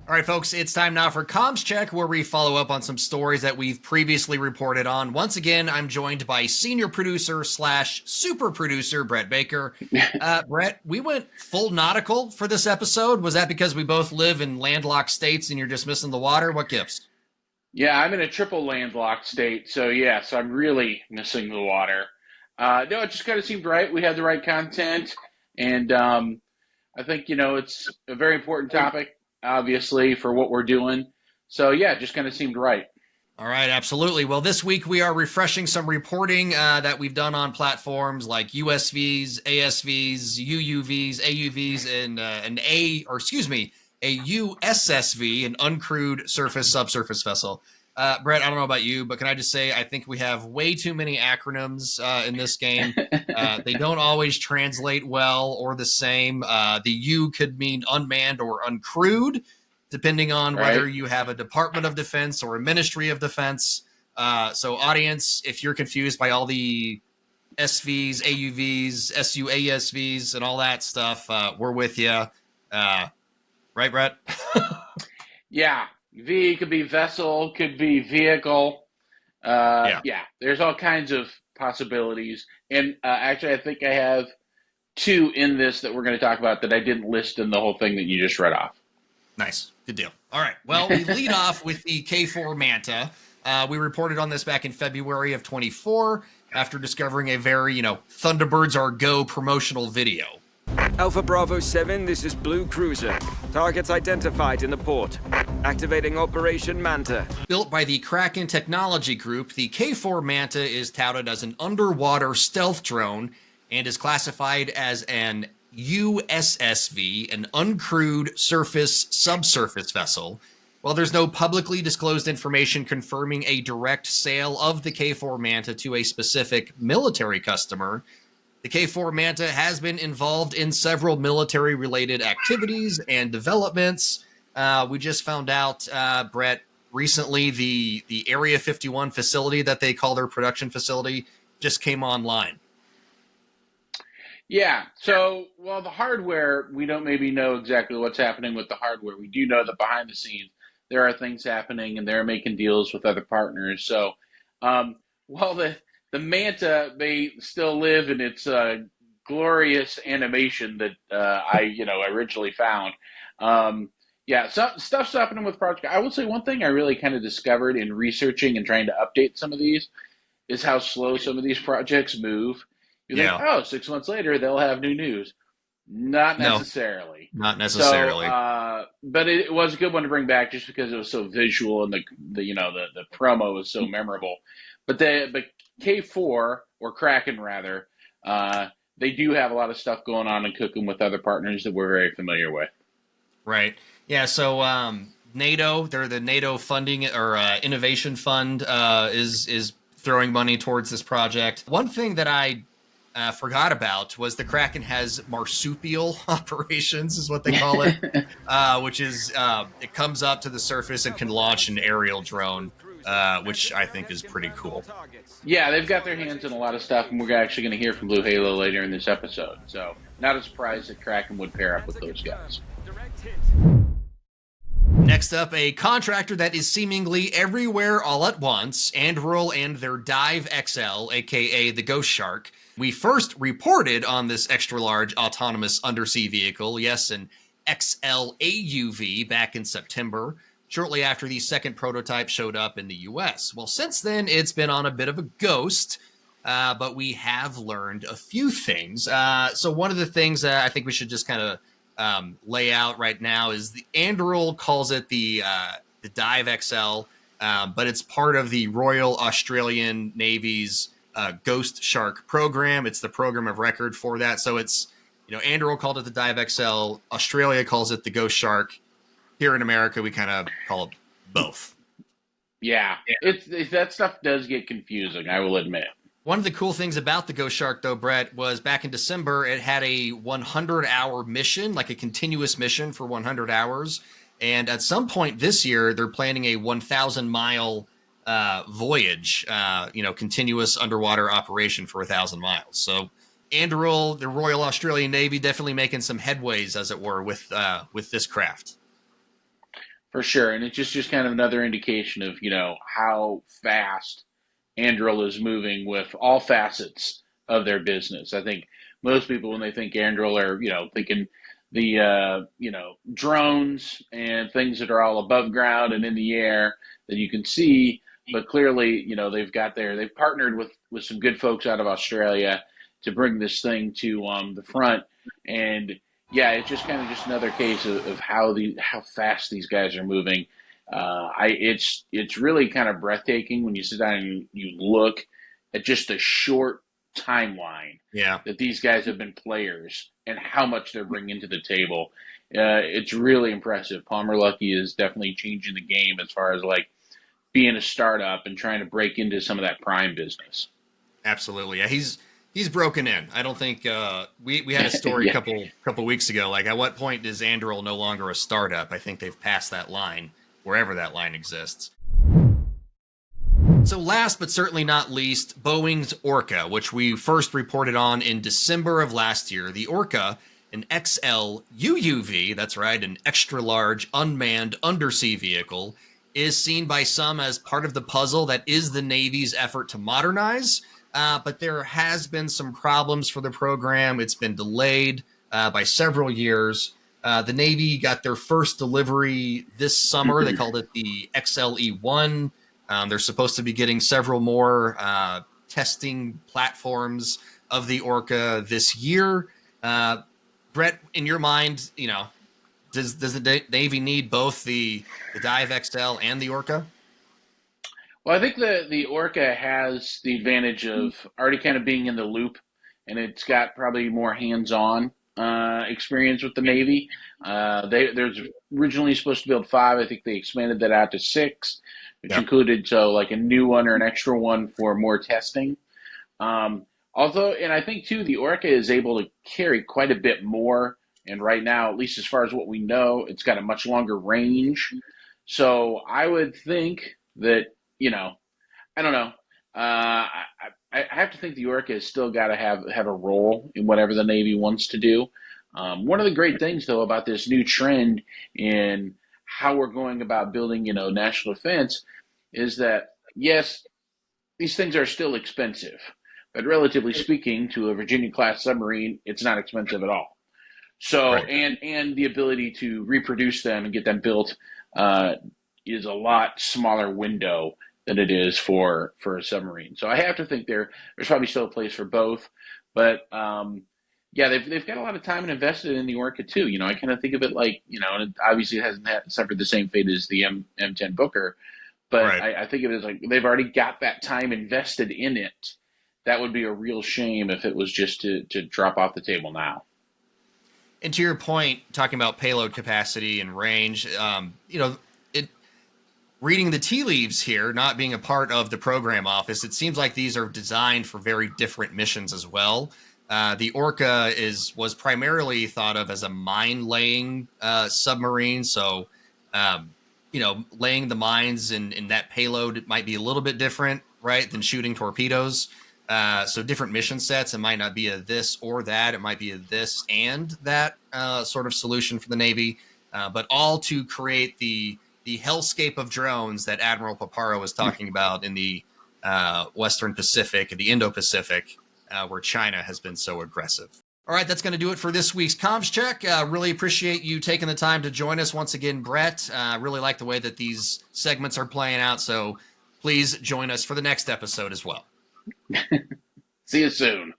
All right, folks, it's time now for Comms Check, where we follow up on some stories that we've previously reported on. Once again, I'm joined by senior producer slash super producer Brett Baker. Brett, we went full nautical for this episode. Was that because we both live in landlocked states and you're just missing the water? What gives? Yeah, I'm in a triple landlocked state, so yes, I'm really missing the water. No, it just kind of seemed right. We had the right content, and I think it's a very important topic, obviously, for what we're doing. So yeah, it just kind of seemed right. All right, absolutely. Well, this week we are refreshing some reporting that we've done on platforms like USVs, ASVs, UUVs, AUVs, and a USSV, an uncrewed surface subsurface vessel. Brett, I don't know about you, but can I just say I think we have way too many acronyms in this game. They don't always translate well or the same. The U could mean unmanned or uncrewed, depending on whether Right? you have a Department of Defense or a Ministry of Defense. So, audience, if you're confused by all the SVs, AUVs, SUASVs, and all that stuff, we're with you. Right, Brett? Yeah. V could be vessel, could be vehicle. Yeah. Yeah, there's all kinds of possibilities. And actually, I think I have two in this that we're going to talk about that I didn't list in the whole thing that you just read off. Nice. Good deal. All right. Well, we lead off with the K4 Manta. We reported on this back in February of 24 after discovering a very, Thunderbirds Are Go promotional video. Alpha Bravo 7, this is Blue Cruiser. Targets identified in the port. Activating Operation Manta. Built by the Kraken Technology Group, the K4 Manta is touted as an underwater stealth drone and is classified as an USSV, an uncrewed surface subsurface vessel. While there's no publicly disclosed information confirming a direct sale of the K4 Manta to a specific military customer, the K4 Manta has been involved in several military-related activities and developments. We just found out, Brett, recently the Area 51 facility that they call their production facility just came online. Yeah. So, well, the hardware, we don't maybe know exactly what's happening with the hardware. We do know that behind the scenes, there are things happening and they're making deals with other partners. So, while the Manta may still live in its glorious animation that I originally found, yeah, stuff's happening with Project. I will say one thing I really kind of discovered in researching and trying to update some of these is how slow some of these projects move. You think, Yeah. oh, 6 months later they'll have new news. Not No, necessarily. not So, necessarily. but it was a good one to bring back just because it was so visual and the promo was so memorable. But K4 or Kraken rather, they do have a lot of stuff going on and cooking with other partners that we're very familiar with. Right. Yeah. So NATO, they're the NATO funding or innovation fund is throwing money towards this project. One thing that I forgot about was the Kraken has marsupial operations, is what they call it, which is it comes up to the surface and can launch an aerial drone, which I think is pretty cool. Yeah, they've got their hands in a lot of stuff, and we're actually going to hear from Blue Halo later in this episode. So, not a surprise that Kraken would pair up with those guys. Next up, a contractor that is seemingly everywhere all at once, Anduril and their Dive XL, aka the Ghost Shark. We first reported on this extra-large autonomous undersea vehicle, yes, an XL AUV, back in September, shortly after the second prototype showed up in the US. Well, since then, it's been on a bit of a ghost, but we have learned a few things. So one of the things I think we should just kind of lay out right now is the Anduril calls it the Dive XL, but it's part of the Royal Australian Navy's Ghost Shark program. It's the program of record for that. So it's, Anduril called it the Dive XL. Australia calls it the Ghost Shark. Here in America, we kind of call it both. Yeah, that stuff does get confusing, I will admit. One of the cool things about the Ghost Shark, though, Brett, was back in December, it had a 100-hour mission, like a continuous mission for 100 hours. And at some point this year, they're planning a 1,000-mile voyage, continuous underwater operation for 1,000 miles. So Anduril, the Royal Australian Navy, definitely making some headways, as it were, with this craft. For sure, and it's just kind of another indication of how fast Anduril is moving with all facets of their business. I think most people, when they think Anduril, are thinking the drones and things that are all above ground and in the air that you can see. But clearly, they've partnered with some good folks out of Australia to bring this thing to the front. And yeah, it's just kind of just another case of how fast these guys are moving. It's really kind of breathtaking when you sit down and you look at just a short timeline Yeah. that these guys have been players and how much they're bringing to the table. It's really impressive. Palmer Luckey is definitely changing the game as far as like being a startup and trying to break into some of that prime business. Absolutely. Yeah, he's broken in. I don't think we had a story Yeah. a couple weeks ago. Like, at what point is Anduril no longer a startup? I think they've passed that line, wherever that line exists. So last but certainly not least, Boeing's Orca, which we first reported on in December of last year. The Orca, an XL UUV, that's right, an extra large unmanned undersea vehicle, is seen by some as part of the puzzle that is the Navy's effort to modernize. But there has been some problems for the program. It's been delayed by several years. The Navy got their first delivery this summer. They called it the XLE-1. They're supposed to be getting several more testing platforms of the Orca this year. Brett, in your mind, does the Navy need both the Dive XL and the Orca? Well, I think the Orca has the advantage of already kind of being in the loop, and it's got probably more hands-on experience with the Navy. There's originally supposed to build 5. I think they expanded that out to 6, which included like a new one or an extra one for more testing. Although, and I think too, the Orca is able to carry quite a bit more. And right now, at least as far as what we know, it's got a much longer range. So I would think that, I don't know. I have to think the Orca has still got to have a role in whatever the Navy wants to do. One of the great things, though, about this new trend in how we're going about building, national defense is that, yes, these things are still expensive. But relatively speaking, to a Virginia-class submarine, it's not expensive at all. So, Right. and the ability to reproduce them and get them built is a lot smaller window than it is for a submarine. So I have to think there's probably still a place for both. But yeah, they've got a lot of time invested in the Orca too. I kind of think of it like, and it obviously hasn't suffered the same fate as the M10 Booker, but Right. I think of it as like they've already got that time invested in it. That would be a real shame if it was just to drop off the table now. And to your point, talking about payload capacity and range, reading the tea leaves here, not being a part of the program office, it seems like these are designed for very different missions as well. The Orca was primarily thought of as a mine-laying submarine, so laying the mines in that payload, it might be a little bit different, right, than shooting torpedoes. So different mission sets. It might not be a this or that. It might be a this and that sort of solution for the Navy, but all to create the hellscape of drones that Admiral Paparo was talking about in the Western Pacific and the Indo-Pacific, where China has been so aggressive. All right, that's going to do it for this week's Comms Check. Really appreciate you taking the time to join us once again, Brett. Really like the way that these segments are playing out, so please join us for the next episode as well. See you soon.